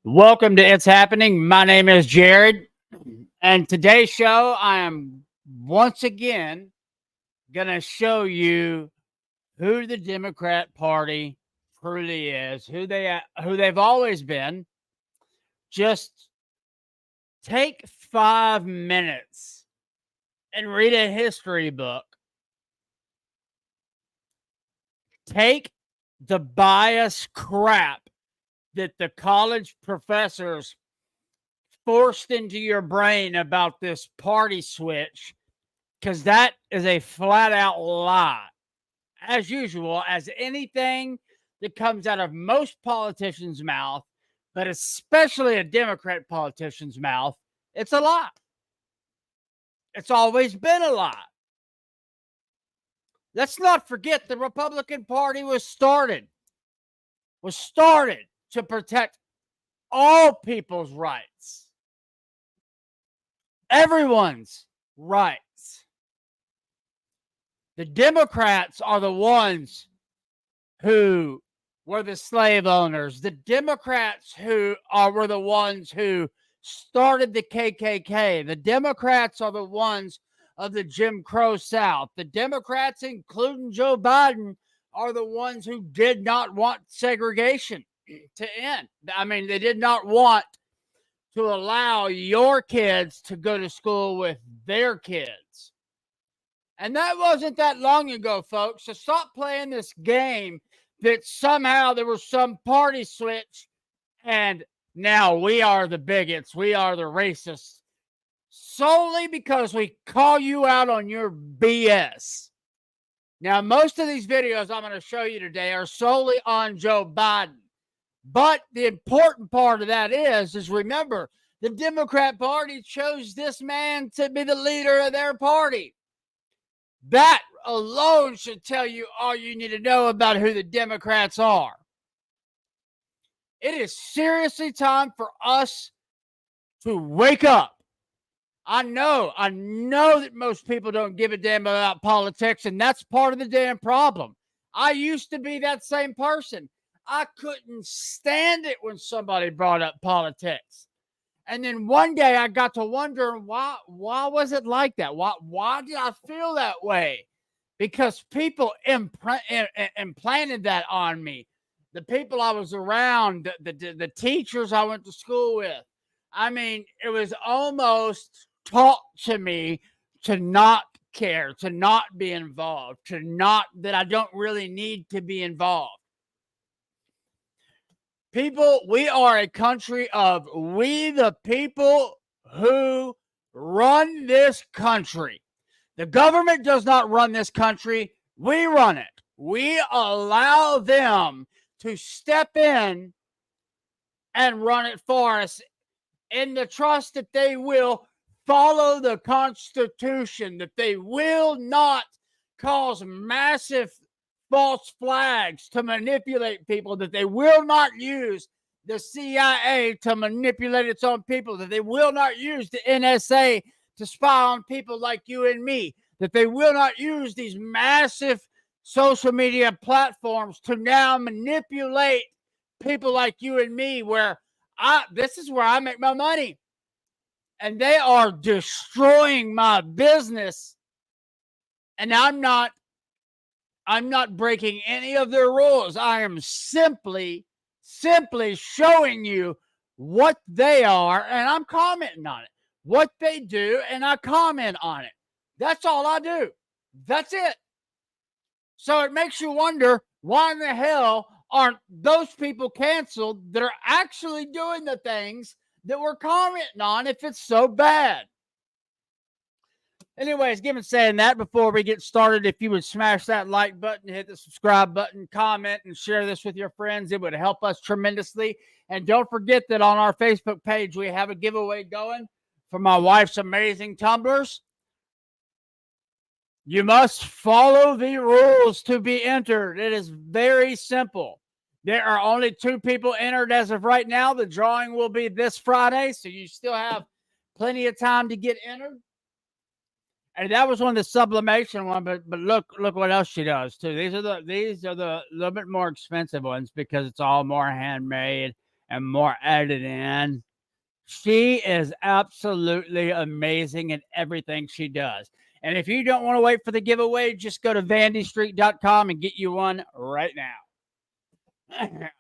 Welcome to It's Happening. My name is Jared, and today's show, I am once again going to show you who the Democrat Party truly is, who they've always been. Just take 5 minutes and read a history book. Take the bias crap that the college professors forced into your brain about this party switch, because that is a flat out lie. As usual, as anything that comes out of most politicians' mouth, but especially a Democrat politician's mouth, it's a lie. It's always been a lie. Let's not forget the Republican Party was started to protect all people's rights, everyone's rights. The Democrats are the ones who were the slave owners. The Democrats were the ones who started the KKK. The Democrats are the ones of the Jim Crow South. The Democrats, including Joe Biden, are the ones who did not want segregation to end. I mean, they did not want to allow your kids to go to school with their kids. And that wasn't that long ago, folks. So stop playing this game that somehow there was some party switch and now we are the bigots, we are the racists, solely because we call you out on your BS. Now, most of these videos I'm going to show you today are solely on Joe Biden. But the important part of that is remember, the Democrat Party chose this man to be the leader of their party. That alone should tell you all you need to know about who the Democrats are. It is seriously time for us to wake up. I know that most people don't give a damn about politics, and that's part of the damn problem. I used to be that same person. I couldn't stand it when somebody brought up politics. And then one day I got to wonder why was it like that? Why did I feel that way? Because people implanted that on me. The people I was around, the teachers I went to school with. I mean, it was almost taught to me to not care, to not be involved, that I don't really need to be involved. People, we are a country of we the people who run this country. The government does not run this country. We run it. We allow them to step in and run it for us in the trust that they will follow the Constitution, that they will not cause massive false flags to manipulate people, that they will not use the CIA to manipulate its own people, that they will not use the NSA to spy on people like you and me, that they will not use these massive social media platforms to now manipulate people like you and me, where this is where I make my money. And they are destroying my business. And I'm not breaking any of their rules. I am simply showing you what they are, and I'm commenting on it. What they do, and I comment on it. That's all I do. That's it. So it makes you wonder, why in the hell aren't those people canceled that are actually doing the things that we're commenting on if it's so bad? Anyways, given saying that, before we get started, if you would smash that like button, hit the subscribe button, comment, and share this with your friends, it would help us tremendously. And don't forget that on our Facebook page, we have a giveaway going for my wife's amazing tumblers. You must follow the rules to be entered. It is very simple. There are only 2 people entered as of right now. The drawing will be this Friday, so you still have plenty of time to get entered. And that was one of the sublimation one, but look what else she does too. These are the little bit more expensive ones because it's all more handmade and more editing. She is absolutely amazing in everything she does. And if you don't want to wait for the giveaway, just go to vandystreet.com and get you one right now.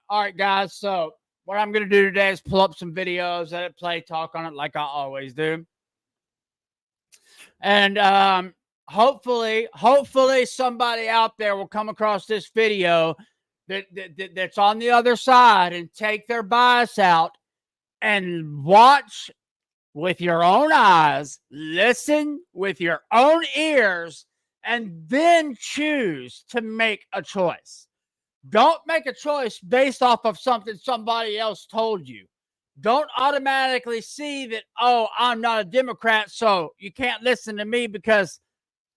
All right, guys. So what I'm going to do today is pull up some videos, let it play, talk on it like I always do. And hopefully somebody out there will come across this video that's on the other side and take their bias out and watch with your own eyes, listen with your own ears, and then choose to make a choice. Don't make a choice based off of something somebody else told you. Don't automatically see that, oh, I'm not a Democrat, so you can't listen to me because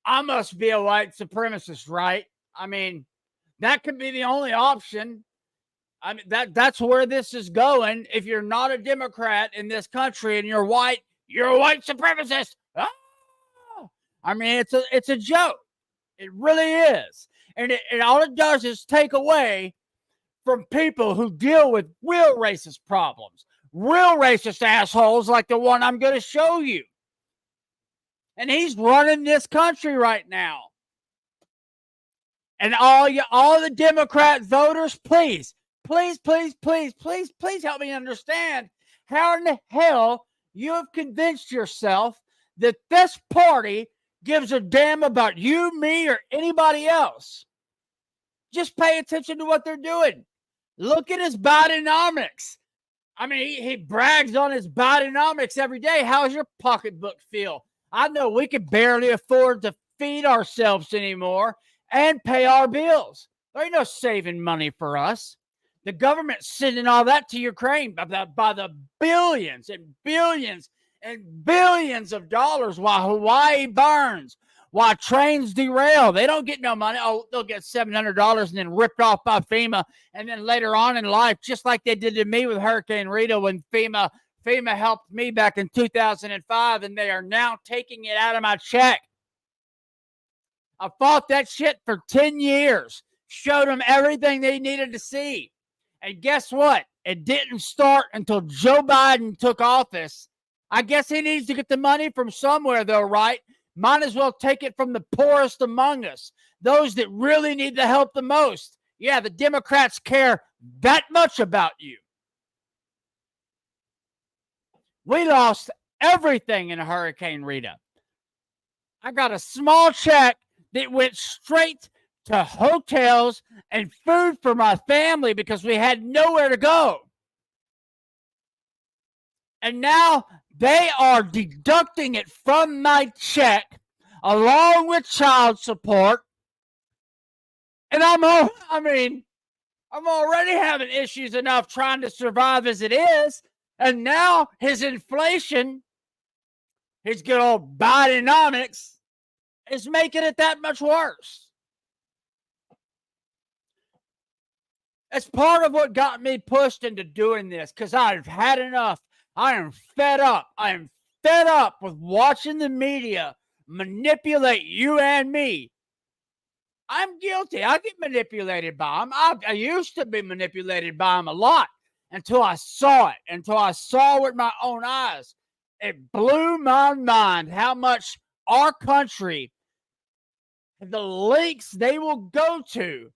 I must be a white supremacist, right? I mean, that could be the only option. I mean, that's where this is going. If you're not a Democrat in this country and you're a white supremacist. Ah! I mean, it's a joke. It really is. And all it does is take away from people who deal with real racist problems, real racist assholes like the one I'm going to show you. And he's running this country right now. And all the Democrat voters, please help me understand how in the hell you have convinced yourself that this party gives a damn about you, me, or anybody else. Just pay attention to what they're doing. Look at his Bidenomics. I mean, he brags on his Bidenomics every day. How's your pocketbook feel? I know we can barely afford to feed ourselves anymore and pay our bills. There ain't no saving money for us. The government's sending all that to Ukraine by the billions and billions and billions of dollars while Hawaii burns, while trains derail. They don't get no money. Oh, they'll get $700 and then ripped off by FEMA. And then later on in life, just like they did to me with Hurricane Rita when FEMA helped me back in 2005, and they are now taking it out of my check. I fought that shit for 10 years, showed them everything they needed to see. And guess what? It didn't start until Joe Biden took office. I guess he needs to get the money from somewhere, though, right? Might as well take it from the poorest among us, those that really need the help the most. Yeah, the Democrats care that much about you. We lost everything in Hurricane Rita. I got a small check that went straight to hotels and food for my family because we had nowhere to go. And now they are deducting it from my check along with child support. And I'm already having issues enough trying to survive as it is. And now his inflation, his good old Bidenomics, is making it that much worse. It's part of what got me pushed into doing this, because I've had enough. I am fed up. I am fed up with watching the media manipulate you and me. I'm guilty. I get manipulated by them. I used to be manipulated by them a lot until I saw it, until I saw with my own eyes. It blew my mind how much our country, the lengths they will go to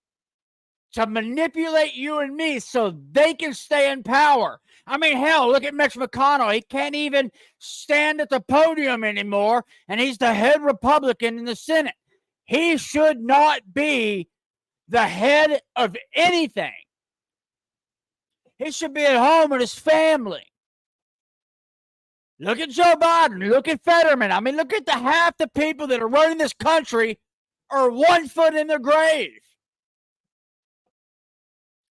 manipulate you and me so they can stay in power. I mean, hell, look at Mitch McConnell. He can't even stand at the podium anymore, and he's the head Republican in the Senate. He should not be the head of anything. He should be at home with his family. Look at Joe Biden. Look at Fetterman. I mean, look at half the people that are running this country are 1 foot in their grave.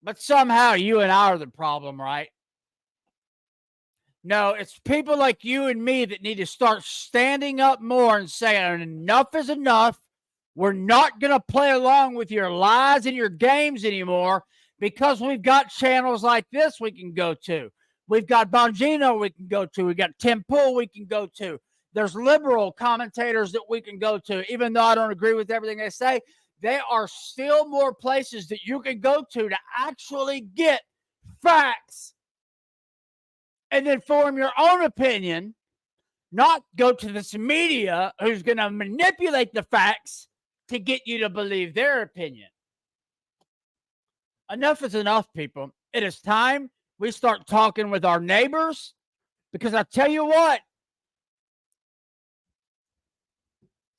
But somehow you and I are the problem, right? No, it's people like you and me that need to start standing up more and saying enough is enough. We're not going to play along with your lies and your games anymore, because we've got channels like this we can go to. We've got Bongino we can go to. We've got Tim Pool we can go to. There's liberal commentators that we can go to. Even though I don't agree with everything they say, there are still more places that you can go to actually get facts and then form your own opinion, not go to this media who's going to manipulate the facts to get you to believe their opinion. Enough is enough, people. It is time we start talking with our neighbors, because I tell you what,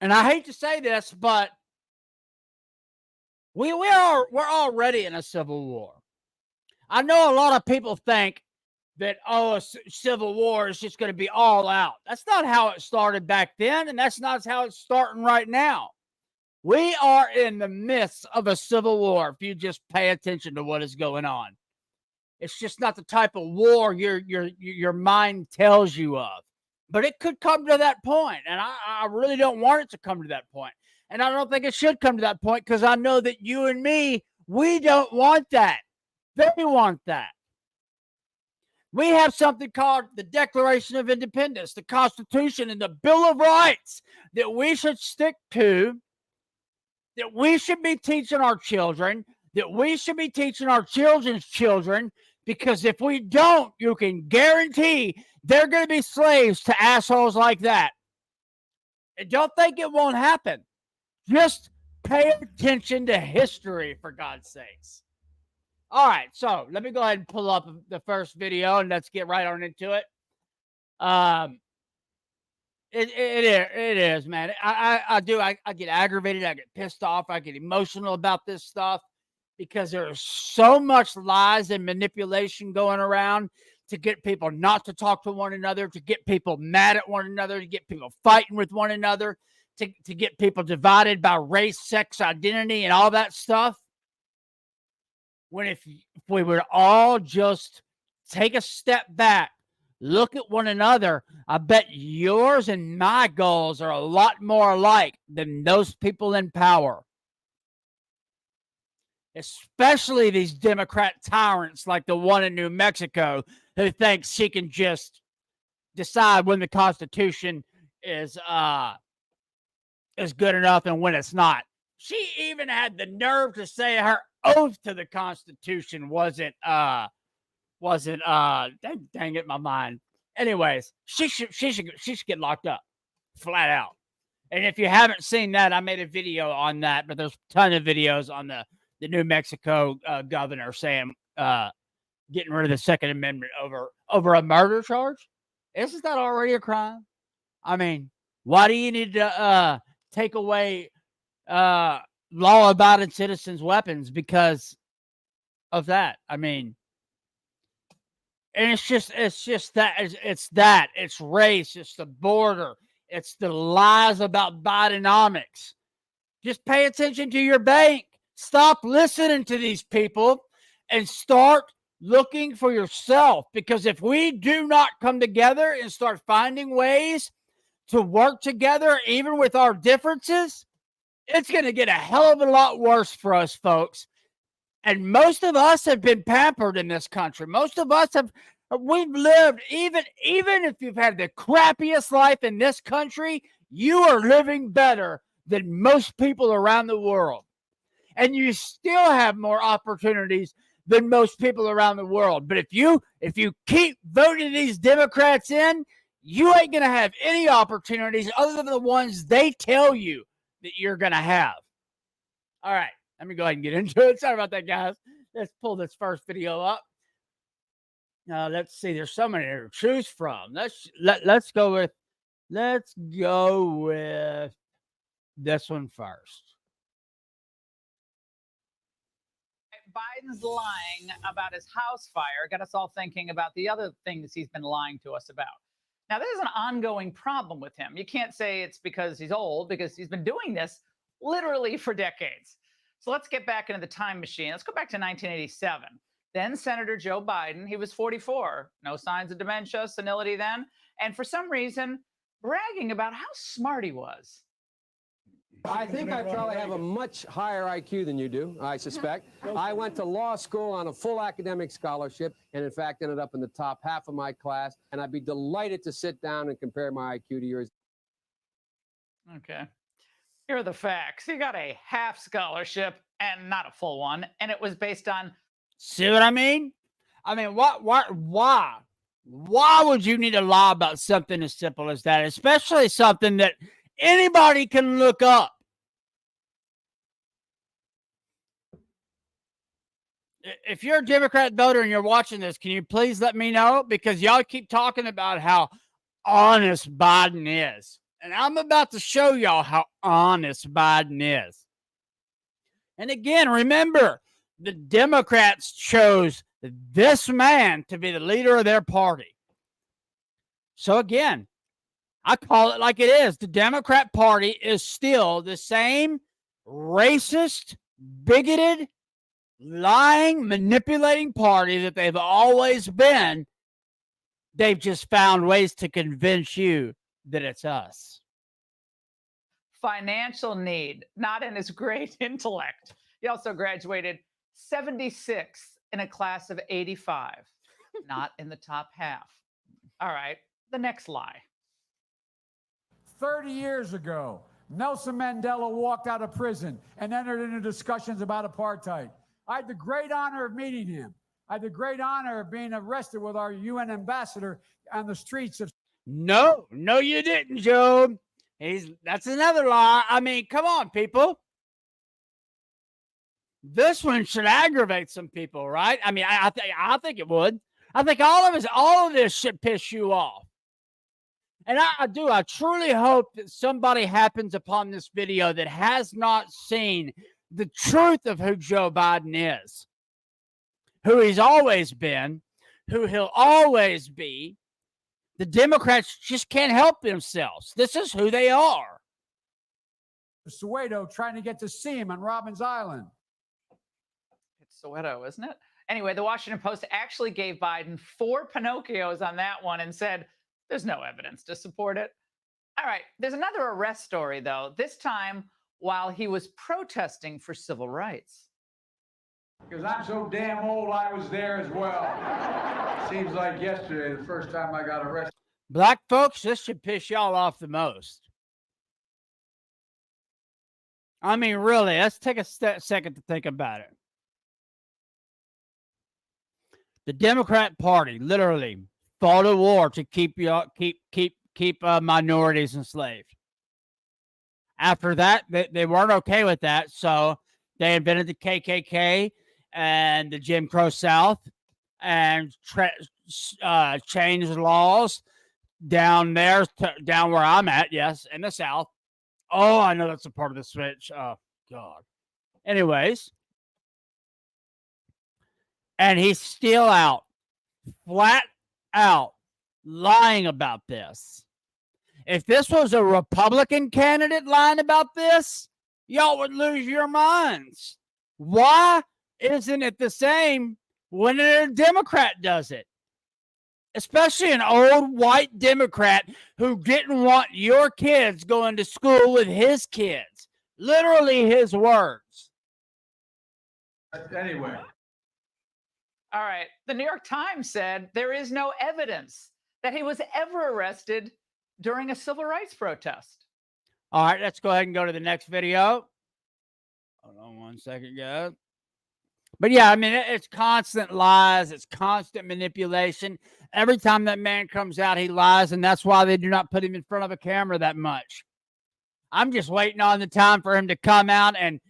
and I hate to say this, but we're already in a civil war. I know a lot of people think that, a civil war is just going to be all out. That's not how it started back then, and that's not how it's starting right now. We are in the midst of a civil war if you just pay attention to what is going on. It's just not the type of war your mind tells you of. But it could come to that point, and I really don't want it to come to that point. And I don't think it should come to that point, because I know that you and me, we don't want that. They want that. We have something called the Declaration of Independence, the Constitution, and the Bill of Rights that we should stick to, that we should be teaching our children, that we should be teaching our children's children, because if we don't, you can guarantee they're going to be slaves to assholes like that. And don't think it won't happen. Just pay attention to history, for God's sakes. All right, so let me go ahead and pull up the first video, and let's get right on into it. It is, man. I get aggravated. I get pissed off. I get emotional about this stuff, because there's so much lies and manipulation going around to get people not to talk to one another, to get people mad at one another, to get people fighting with one another, to get people divided by race, sex, identity, and all that stuff. When if we would all just take a step back, look at one another, I bet yours and my goals are a lot more alike than those people in power. Especially these Democrat tyrants like the one in New Mexico, who thinks she can just decide when the Constitution is good enough and when it's not. She even had the nerve to say her oath to the Constitution wasn't dang it, my mind. Anyways, she should get locked up, flat out. And if you haven't seen that, I made a video on that, but there's a ton of videos on the New Mexico governor saying getting rid of the Second Amendment over a murder charge. Isn't that already a crime? I mean, why do you need to take away law-abiding citizens' weapons because of that? I mean, and it's just that it's race, it's the border, it's the lies about Bidenomics. Just pay attention to your bank. Stop listening to these people and start looking for yourself. Because if we do not come together and start finding ways to work together, even with our differences, it's going to get a hell of a lot worse for us, folks. And most of us have been pampered in this country. Most of us we've lived, even if you've had the crappiest life in this country, you are living better than most people around the world. And you still have more opportunities than most people around the world. But if you keep voting these Democrats in, you ain't going to have any opportunities other than the ones they tell you that you're going to have. All right, let me go ahead and get into it. Sorry about that, guys. Let's pull this first video up. Let's see. There's so many to choose from. Let's go with this one first. Biden's lying about his house fire got us all thinking about the other things he's been lying to us about. Now, there's an ongoing problem with him. You can't say it's because he's old, because he's been doing this literally for decades. So let's get back into the time machine. Let's go back to 1987. Then Senator Joe Biden, he was 44. No signs of dementia, senility then. And for some reason, bragging about how smart he was. I think I probably have a much higher IQ than you do, I suspect. I went to law school on a full academic scholarship and, in fact, ended up in the top half of my class. And I'd be delighted to sit down and compare my IQ to yours. Okay. Here are the facts. He got a half scholarship and not a full one. And it was based on... See what I mean? I mean, why Why would you need to lie about something as simple as that, especially something that anybody can look up? If you're a Democrat voter and you're watching this, can you please let me know? Because y'all keep talking about how honest Biden is. And I'm about to show y'all how honest Biden is. And again, remember, the Democrats chose this man to be the leader of their party. So again, I call it like it is. The Democrat Party is still the same racist, bigoted, lying, manipulating party that they've always been. They've just found ways to convince you that it's us. Financial need, not in his great intellect. He also graduated 76th in a class of 85, not in the top half. All right, the next lie. 30 years ago, Nelson Mandela walked out of prison and entered into discussions about apartheid. I had the great honor of meeting him. I had the great honor of being arrested with our UN ambassador on the streets of. No, you didn't, Job. That's another lie. I mean, come on, people. This one should aggravate some people, right? I mean, I think it would. I think all of this should piss you off. And I truly hope that somebody happens upon this video that has not seen the truth of who Joe Biden is, who he's always been, who he'll always be. The Democrats just can't help themselves. This is who they are. Soweto trying to get to see him on Robbins Island. It's Soweto, isn't it? Anyway, the Washington Post actually gave Biden 4 Pinocchios on that one and said, there's no evidence to support it. All right, there's another arrest story, though, this time while he was protesting for civil rights. Because I'm so damn old, I was there as well. Seems like yesterday, the first time I got arrested. Black folks, this should piss y'all off the most. I mean, really, let's take a second to think about it. The Democrat Party literally fought a war to keep minorities enslaved. After that, they weren't okay with that, so they invented the KKK and the Jim Crow South and changed laws down there, down where I'm at, yes, in the South. Oh, I know that's a part of the switch. Oh, God. Anyways. And he's still out, flat out, lying about this. If this was a Republican candidate lying about this, y'all would lose your minds. Why isn't it the same when a Democrat does it? Especially an old white Democrat who didn't want your kids going to school with his kids. Literally his words. Anyway. All right. The New York Times said there is no evidence that he was ever arrested during a civil rights protest. All right, let's go ahead and go to the next video. Hold on one second, guys. But yeah, I mean, it's constant lies. It's constant manipulation. Every time that man comes out, he lies, and that's why they do not put him in front of a camera that much. I'm just waiting on the time for him to come out and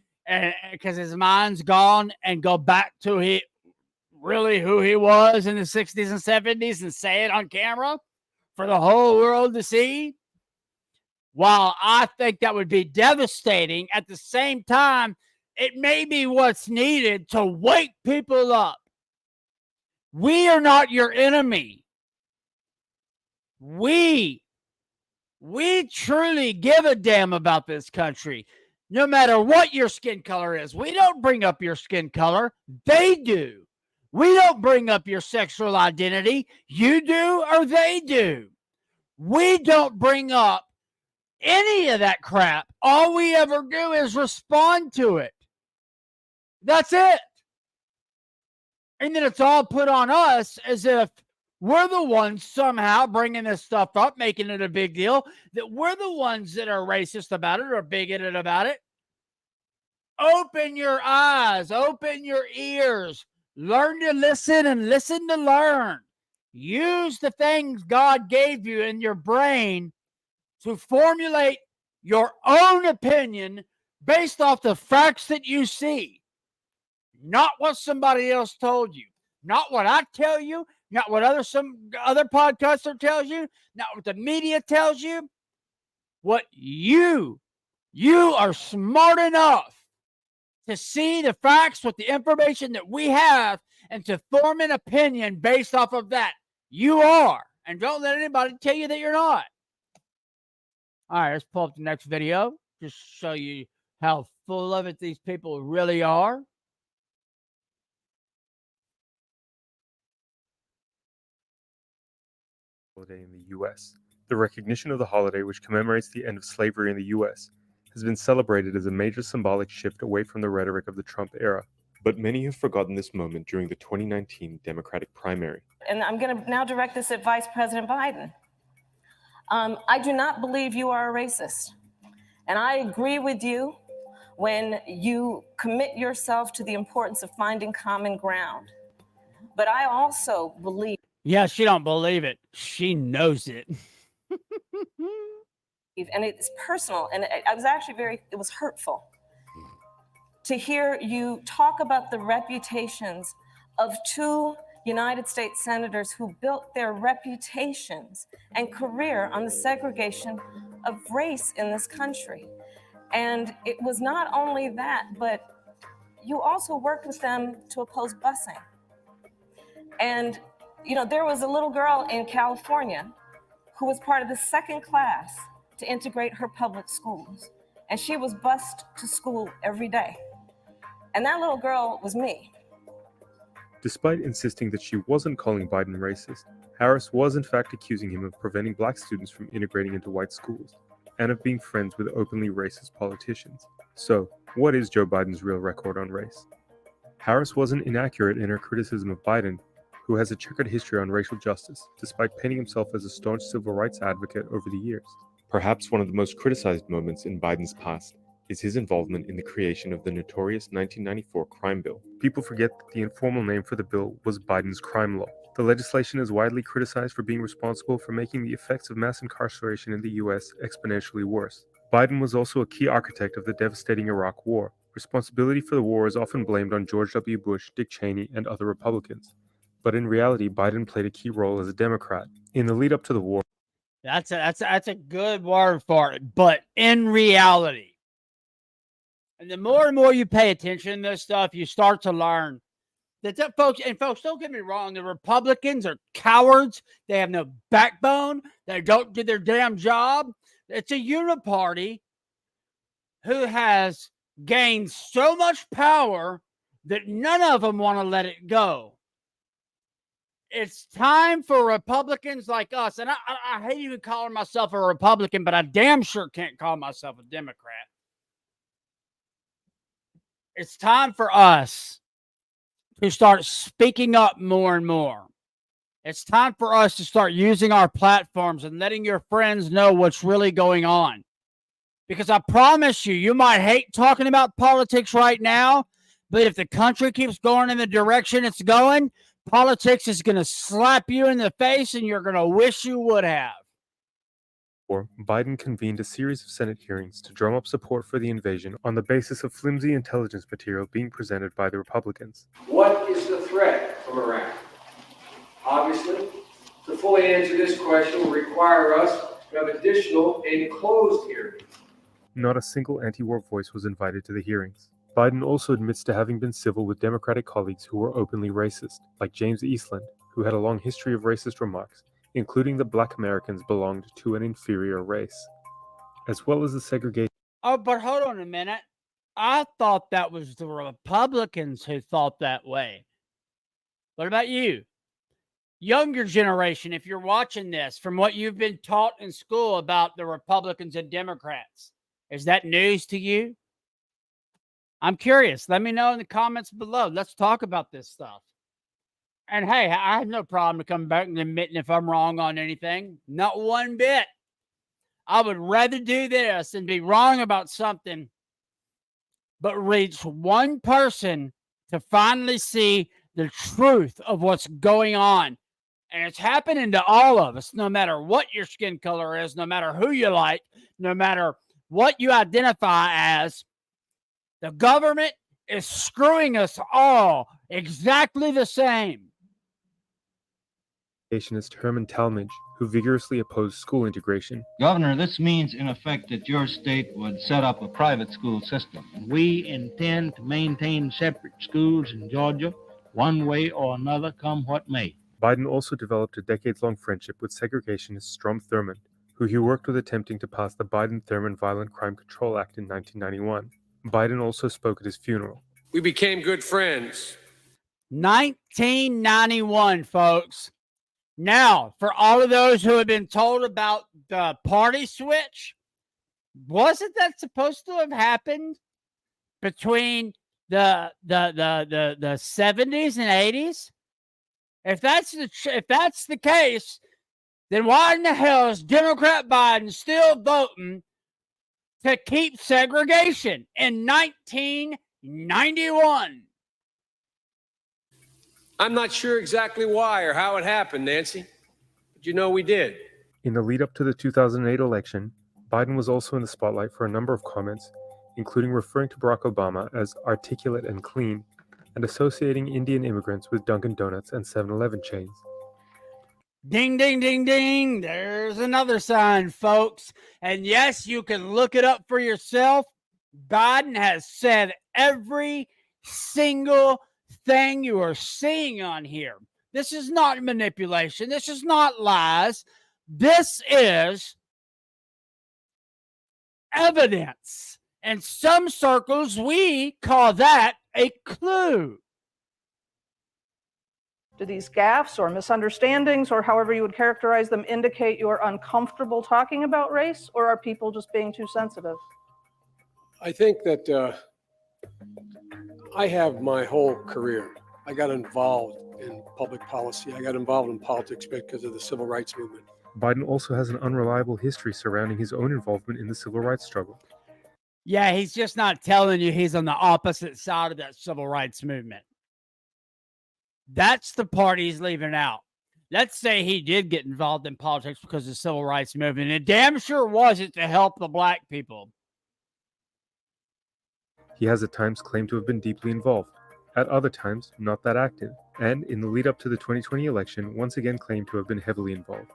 because his mind's gone and go back to who he was in the 60s and 70s and say it on camera for the whole world to see. While I think that would be devastating, at the same time, it may be what's needed to wake people up. We are not your enemy. We truly give a damn about this country, no matter what your skin color is. We don't bring up your skin color. They do. We don't bring up your sexual identity. You do or they do. We don't bring up any of that crap. All we ever do is respond to it. That's it. And then it's all put on us as if we're the ones somehow bringing this stuff up, making it a big deal, that we're the ones that are racist about it or bigoted about it. Open your eyes, open your ears, learn to listen and listen to learn. use the things God gave you in your brain to formulate your own opinion based off the facts that you see, not what somebody else told you, not what I tell you, not what some other podcaster tells you, not what the media tells you. What you are smart enough to see the facts with the information that we have and to form an opinion based off of that. You are. And don't let anybody tell you that you're not. All right, let's pull up the next video. Just show you how full of it these people really are. Holiday in the U.S. The recognition of the holiday, which commemorates the end of slavery in the U.S., has been celebrated as a major symbolic shift away from the rhetoric of the Trump era. But many have forgotten this moment during the 2019 Democratic primary. And I'm going to now direct this at Vice President Biden. I do not believe you are a racist. And I agree with you when you commit yourself to the importance of finding common ground. But I also believe. Yeah, she don't believe it. She knows it. And it's personal. And I was actually it was hurtful to hear you talk about the reputations of two United States senators who built their reputations and career on the segregation of race in this country. And it was not only that, but you also worked with them to oppose busing. And, you know, there was a little girl in California who was part of the second class to integrate her public schools. And she was bused to school every day. And that little girl was me. Despite insisting that she wasn't calling Biden racist, Harris was in fact accusing him of preventing black students from integrating into white schools, and of being friends with openly racist politicians. So, what is Joe Biden's real record on race? Harris wasn't inaccurate in her criticism of Biden, who has a checkered history on racial justice, despite painting himself as a staunch civil rights advocate over the years. Perhaps one of the most criticized moments in Biden's past is his involvement in the creation of the notorious 1994 crime bill. People forget that the informal name for the bill was Biden's crime law. The legislation is widely criticized for being responsible for making the effects of mass incarceration in the U.S. exponentially worse. Biden was also a key architect of the devastating Iraq War. Responsibility for the war is often blamed on George W. Bush, Dick Cheney, and other Republicans. But in reality, Biden played a key role as a Democrat. In the lead up to the war, That's a good word for it. But in reality, and the more and more you pay attention to this stuff, you start to learn that folks, don't get me wrong, the Republicans are cowards. They have no backbone. They don't do their damn job. It's a uniparty who has gained so much power that none of them want to let it go. It's time for Republicans like us, and I hate even calling myself a Republican, but I damn sure can't call myself a Democrat. It's time for us to start speaking up more and more. It's time for us to start using our platforms and letting your friends know what's really going on. Because I promise you, you might hate talking about politics right now, but if the country keeps going in the direction it's going, politics is going to slap you in the face and you're going to wish you would have. Biden convened a series of Senate hearings to drum up support for the invasion on the basis of flimsy intelligence material being presented by the Republicans. What is the threat from Iraq? Obviously, to fully answer this question will require us to have additional enclosed hearings. Not a single anti-war voice was invited to the hearings. Biden also admits to having been civil with Democratic colleagues who were openly racist, like James Eastland, who had a long history of racist remarks, including that Black Americans belonged to an inferior race, as well as the segregation. Oh, but hold on a minute. I thought that was the Republicans who thought that way. What about you? Younger generation, if you're watching this, from what you've been taught in school about the Republicans and Democrats, is that news to you? I'm curious. Let me know in the comments below. Let's talk about this stuff. And hey, I have no problem coming back and admitting if I'm wrong on anything. Not one bit. I would rather do this and be wrong about something, but reach one person to finally see the truth of what's going on. And it's happening to all of us, no matter what your skin color is, no matter who you like, no matter what you identify as. The government is screwing us all exactly the same. Educationist Herman Talmadge, who vigorously opposed school integration. Governor, this means in effect that your state would set up a private school system. We intend to maintain separate schools in Georgia, one way or another, come what may. Biden also developed a decades-long friendship with segregationist Strom Thurmond, who he worked with attempting to pass the Biden-Thurmond Violent Crime Control Act in 1991. Biden also spoke at his funeral. We became good friends. 1991, folks. Now, for all of those who have been told about the party switch, wasn't that supposed to have happened between the 70s and 80s? If that's the case, then why in the hell is Democrat Biden still voting to keep segregation in 1991? I'm not sure exactly why or how it happened, Nancy, but you know we did. In the lead up to the 2008 election, Biden was also in the spotlight for a number of comments, including referring to Barack Obama as articulate and clean, and associating Indian immigrants with Dunkin' Donuts and 7-Eleven chains. Ding, ding, ding, ding. There's another sign, folks. And yes, you can look it up for yourself. Biden has said every single thing you are seeing on here. This is not manipulation. This is not lies. This is evidence. In some circles, we call that a clue. Do these gaffes or misunderstandings, or however you would characterize them, indicate you're uncomfortable talking about race, or are people just being too sensitive? I think that I have my whole career. I got involved in public policy. I got involved in politics because of the civil rights movement. Biden also has an unreliable history surrounding his own involvement in the civil rights struggle. Yeah, he's just not telling you he's on the opposite side of that civil rights movement. That's the part he's leaving out. Let's say he did get involved in politics because of the civil rights movement. It damn sure wasn't to help the black people. He has at times claimed to have been deeply involved, at other times not that active, and in the lead up to the 2020 election once again claimed to have been heavily involved.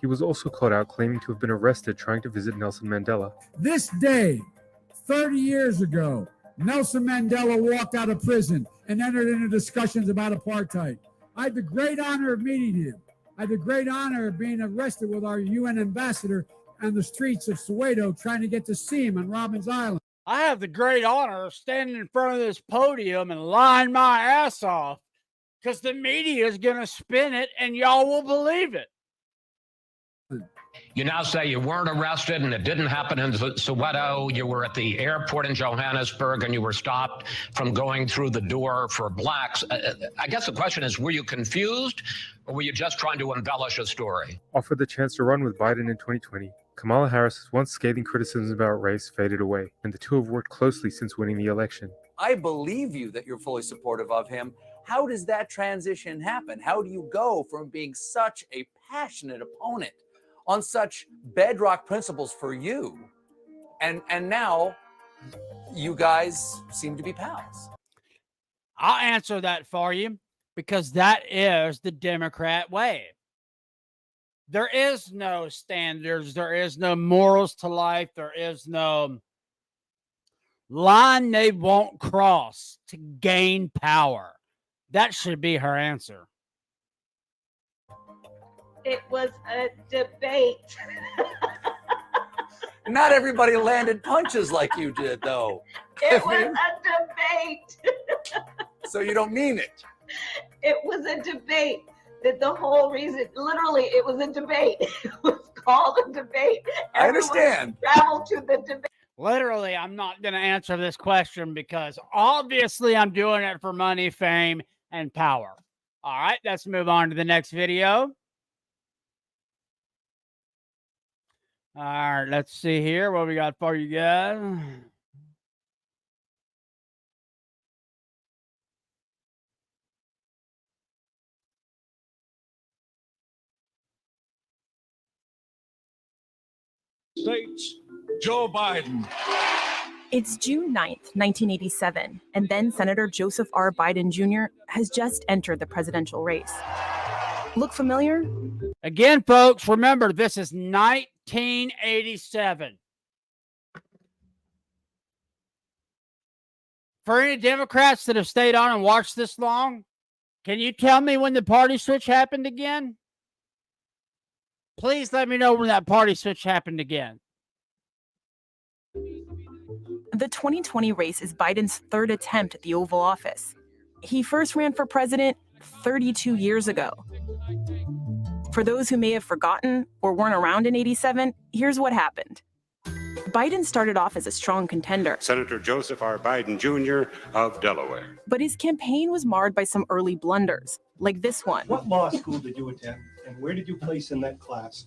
He was also caught out claiming to have been arrested trying to visit Nelson Mandela. This day, 30 years ago, Nelson Mandela walked out of prison and entered into discussions about apartheid. I had the great honor of meeting him. I had the great honor of being arrested with our UN ambassador on the streets of Soweto trying to get to see him on Robbins Island. I have the great honor of standing in front of this podium and lying my ass off because the media is going to spin it and y'all will believe it. You now say you weren't arrested and it didn't happen in Soweto. You were at the airport in Johannesburg and you were stopped from going through the door for blacks. I guess the question is, were you confused or were you just trying to embellish a story? Offered the chance to run with Biden in 2020, Kamala Harris's once scathing criticisms about race faded away, and the two have worked closely since winning the election. I believe you that you're fully supportive of him. How does that transition happen? How do you go from being such a passionate opponent on such bedrock principles for you, and now you guys seem to be pals? I'll answer that for you because that is the Democrat way. There is no standards. There is no morals to life. There is no line they won't cross to gain power. That should be her answer. It was a debate. Not everybody landed punches like you did, though. It was a debate. So you don't mean it? It was a debate. That the whole reason, literally, it was a debate. It was called a debate. I understand. Traveled to the debate. Literally, I'm not going to answer this question because obviously I'm doing it for money, fame, and power. All right, let's move on to the next video. All right, let's see here what we got for you guys. States, Joe Biden. It's June 9th, 1987, and then Senator Joseph R. Biden Jr. has just entered the presidential race. Look familiar? Again, folks, remember, this is 1987. For any Democrats that have stayed on and watched this long, can you tell me when the party switch happened again? Please let me know when that party switch happened again. The 2020 race is Biden's third attempt at the Oval Office. He first ran for president 32 years ago. For those who may have forgotten or weren't around in '87, here's what happened. Biden started off as a strong contender. Senator Joseph R. Biden Jr. of Delaware. But his campaign was marred by some early blunders, like this one. What law school did you attend, and where did you place in that class?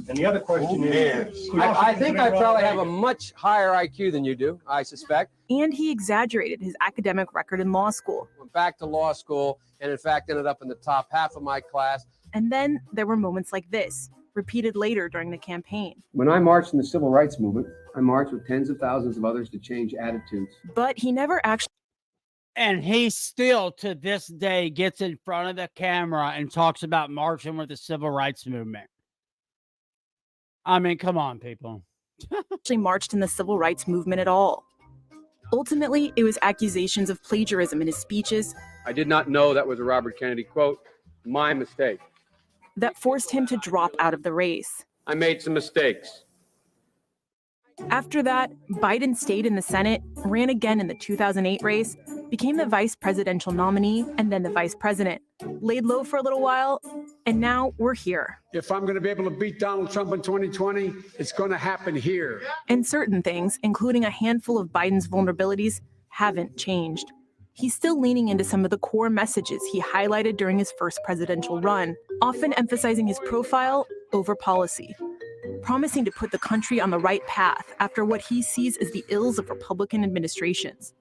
And the other question is... I think I probably have a much higher IQ than you do, I suspect. And he exaggerated his academic record in law school. Went back to law school, and in fact ended up in the top half of my class. And then there were moments like this, repeated later during the campaign. When I marched in the civil rights movement, I marched with tens of thousands of others to change attitudes. But he never actually... And he still, to this day, gets in front of the camera and talks about marching with the civil rights movement. I mean, come on, people. actually marched in the civil rights movement at all. Ultimately, it was accusations of plagiarism in his speeches. I did not know that was a Robert Kennedy quote. My mistake. That forced him to drop out of the race. I made some mistakes. After that, Biden stayed in the Senate, ran again in the 2008 race, became the vice presidential nominee, and then the vice president. Laid low for a little while, and now we're here. If I'm going to be able to beat Donald Trump in 2020, it's going to happen here. And certain things, including a handful of Biden's vulnerabilities, haven't changed. He's still leaning into some of the core messages he highlighted during his first presidential run, often emphasizing his profile over policy, promising to put the country on the right path after what he sees as the ills of Republican administrations.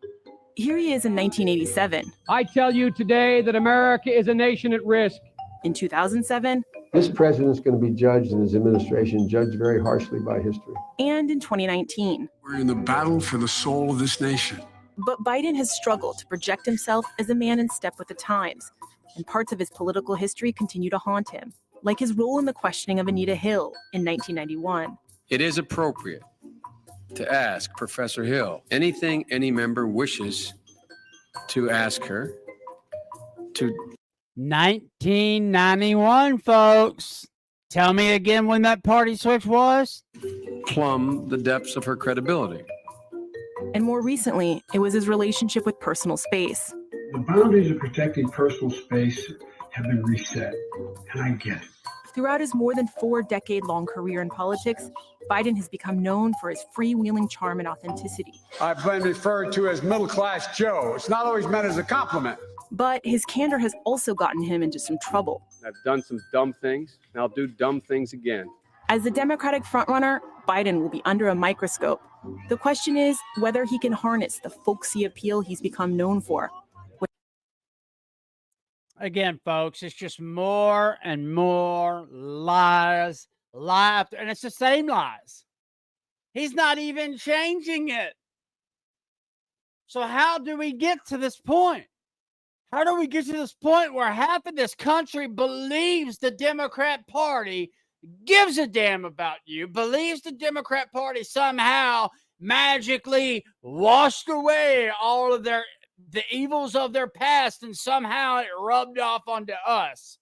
Here he is in 1987. I tell you today that America is a nation at risk. In 2007. This president is going to be judged and his administration judged very harshly by history. And in 2019. We're in the battle for the soul of this nation. But Biden has struggled to project himself as a man in step with the times, and parts of his political history continue to haunt him, like his role in the questioning of Anita Hill in 1991. It is appropriate to ask Professor Hill anything any member wishes to ask her to. 1991, folks. Tell me again when that party switch was. Plumb the depths of her credibility. And more recently, it was his relationship with personal space. The boundaries of protecting personal space have been reset, and I get it. Throughout his more than 4-decade-long career in politics, Biden has become known for his freewheeling charm and authenticity. I've been referred to as middle-class Joe. It's not always meant as a compliment. But his candor has also gotten him into some trouble. I've done some dumb things, and I'll do dumb things again. As the Democratic frontrunner, Biden will be under a microscope. The question is whether he can harness the folksy appeal he's become known for. Again, folks, it's just more and more lies, and it's the same lies. He's not even changing it. So how do we get to this point? How do we get to this point where half of this country believes the Democrat Party gives a damn about you, believes the Democrat Party somehow magically washed away all of the evils of their past, and somehow it rubbed off onto us?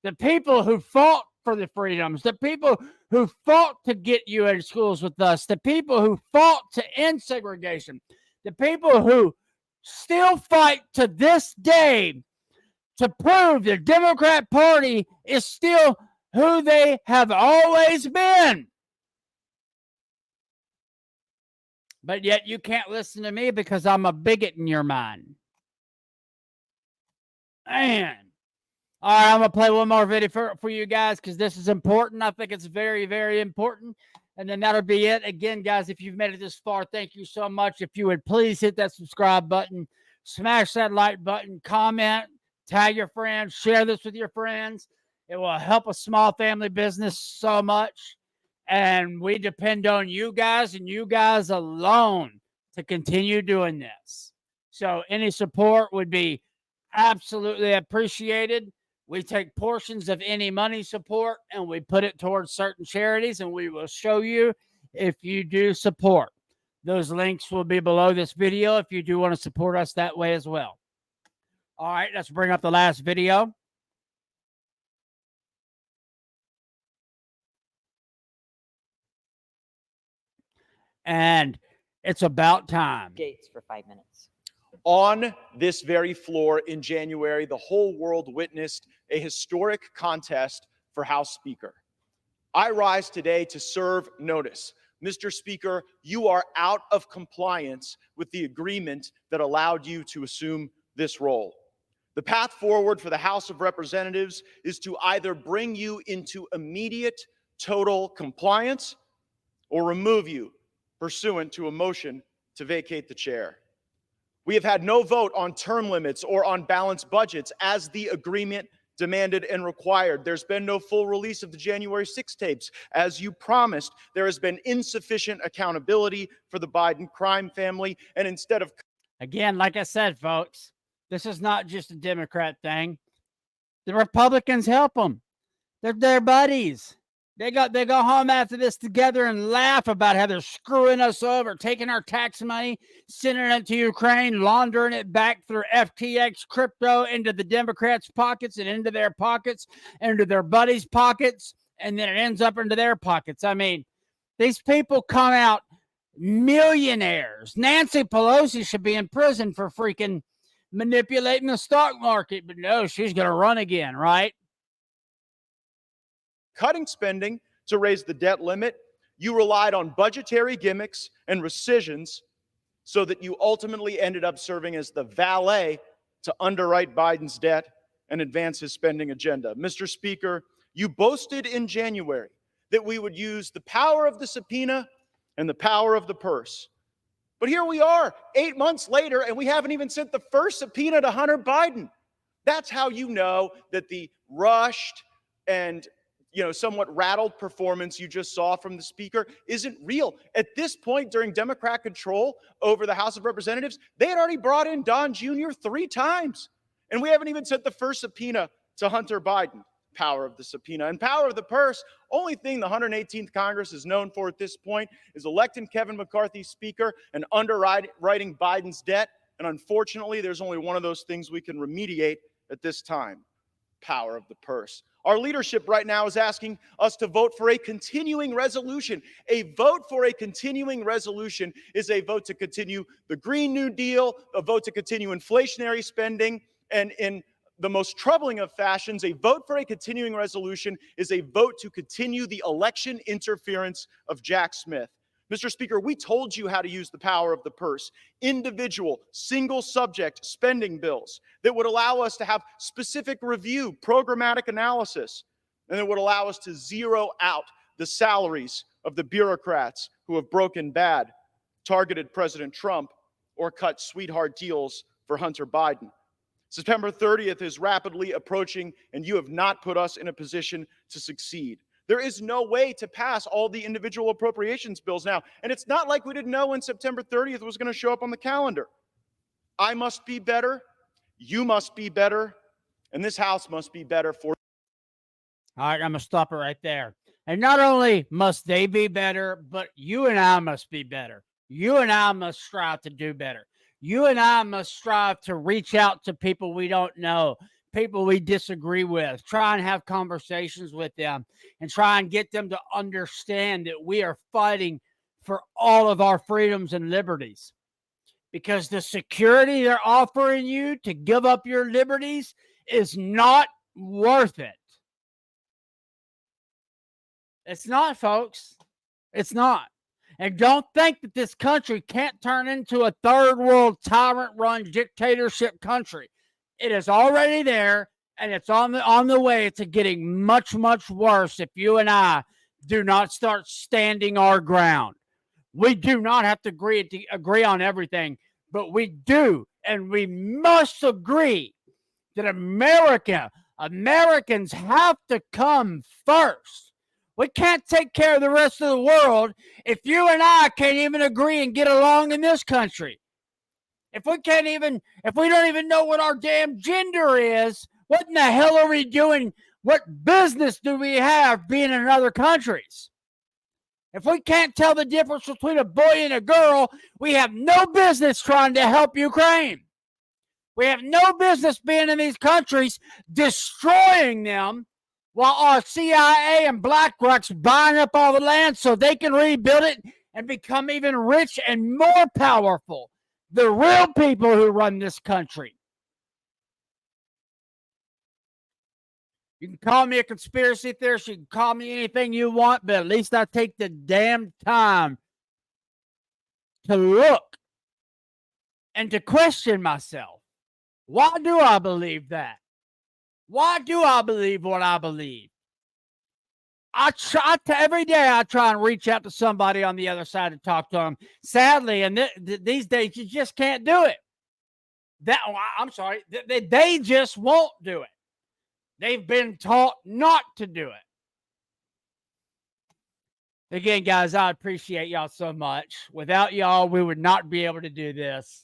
The people who fought for the freedoms, the people who fought to get you in schools with us, the people who fought to end segregation, the people who still fight to this day to prove the Democrat Party is still who they have always been. But yet you can't listen to me because I'm a bigot in your mind. Man. All right, I'm going to play one more video for you guys because this is important. I think it's very, very important. And then that'll be it. Again, guys, if you've made it this far, thank you so much. If you would please hit that subscribe button, smash that like button, comment, tag your friends, share this with your friends. It will help a small family business so much. And we depend on you guys and you guys alone to continue doing this. So any support would be absolutely appreciated. We take portions of any money support and we put it towards certain charities, and we will show you if you do support. Those links will be below this video if you do want to support us that way as well. All right, let's bring up the last video. And it's about time. Gates for 5 minutes. On this very floor in January, the whole world witnessed a historic contest for House Speaker. I rise today to serve notice. Mr. Speaker, you are out of compliance with the agreement that allowed you to assume this role. The path forward for the House of Representatives is to either bring you into immediate total compliance or remove you pursuant to a motion to vacate the chair. We have had no vote on term limits or on balanced budgets as the agreement demanded and required. There's been no full release of the January 6 tapes. As you promised, there has been insufficient accountability for the Biden crime family. And instead of... Again, like I said, folks, this is not just a Democrat thing. The Republicans help them. They're their buddies. They go home after this together and laugh about how they're screwing us over, taking our tax money, sending it to Ukraine, laundering it back through FTX crypto into the Democrats' pockets and into their pockets, into their buddies' pockets, and then it ends up into their pockets. I mean, these people come out millionaires. Nancy Pelosi should be in prison for freaking manipulating the stock market, but no, she's going to run again, right? Cutting spending to raise the debt limit, you relied on budgetary gimmicks and rescissions so that you ultimately ended up serving as the valet to underwrite Biden's debt and advance his spending agenda. Mr. Speaker, you boasted in January that we would use the power of the subpoena and the power of the purse. But here we are 8 months later, and we haven't even sent the first subpoena to Hunter Biden. That's how you know that the rushed and somewhat rattled performance you just saw from the speaker isn't real. At this point, during Democrat control over the House of Representatives, they had already brought in Don Jr. 3 times. And we haven't even sent the first subpoena to Hunter Biden. Power of the subpoena and power of the purse. Only thing the 118th Congress is known for at this point is electing Kevin McCarthy speaker and underwriting Biden's debt. And unfortunately, there's only one of those things we can remediate at this time. Power of the purse. Our leadership right now is asking us to vote for a continuing resolution. A vote for a continuing resolution is a vote to continue the Green New Deal, a vote to continue inflationary spending, and in the most troubling of fashions, a vote for a continuing resolution is a vote to continue the election interference of Jack Smith. Mr. Speaker, we told you how to use the power of the purse. Individual, single subject spending bills that would allow us to have specific review, programmatic analysis, and that would allow us to zero out the salaries of the bureaucrats who have broken bad, targeted President Trump, or cut sweetheart deals for Hunter Biden. September 30th is rapidly approaching, and you have not put us in a position to succeed. There is no way to pass all the individual appropriations bills now. And it's not like we didn't know when September 30th was going to show up on the calendar. I must be better. You must be better. And this House must be better for. All right, I'm going to stop it right there. And not only must they be better, but you and I must be better. You and I must strive to do better. You and I must strive to reach out to people we don't know, people we disagree with, try and have conversations with them and try and get them to understand that we are fighting for all of our freedoms and liberties. Because the security they're offering you to give up your liberties is not worth it. It's not, folks. It's not. And don't think that this country can't turn into a third world tyrant-run dictatorship country. It is already there, and it's on the way to getting much, much worse if you and I do not start standing our ground. We do not have to agree on everything, but we do, and we must agree that Americans have to come first. We can't take care of the rest of the world if you and I can't even agree and get along in this country. If we don't even know what our damn gender is, what in the hell are we doing? What business do we have being in other countries? If we can't tell the difference between a boy and a girl, we have no business trying to help Ukraine. We have no business being in these countries, destroying them, while our CIA and BlackRock's buying up all the land so they can rebuild it and become even rich and more powerful. The real people who run this country. You can call me a conspiracy theorist. You can call me anything you want, but at least I take the damn time to look and to question myself. Why do I believe that? Why do I believe what I believe? Every day I try and reach out to somebody on the other side and talk to them. Sadly, and these days you just can't do it. I'm sorry, they just won't do it. They've been taught not to do it. Again, guys, I appreciate y'all so much. Without y'all, we would not be able to do this.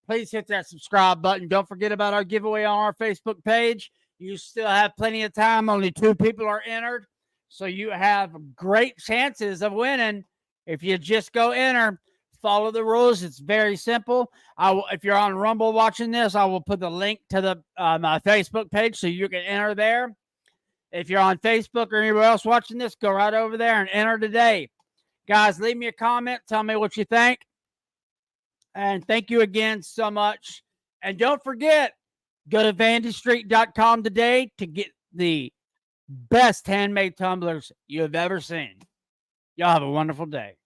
Please hit that subscribe button. Don't forget about our giveaway on our Facebook page. You still have plenty of time. Only 2 people are entered. So you have great chances of winning if you just go enter. Follow the rules. It's very simple. If you're on Rumble watching this, I will put the link to my Facebook page so you can enter there. If you're on Facebook or anywhere else watching this, go right over there and enter today. Guys, leave me a comment. Tell me what you think. And thank you again so much. And don't forget, go to VandyStreet.com today to get the best handmade tumblers you have ever seen. Y'all have a wonderful day.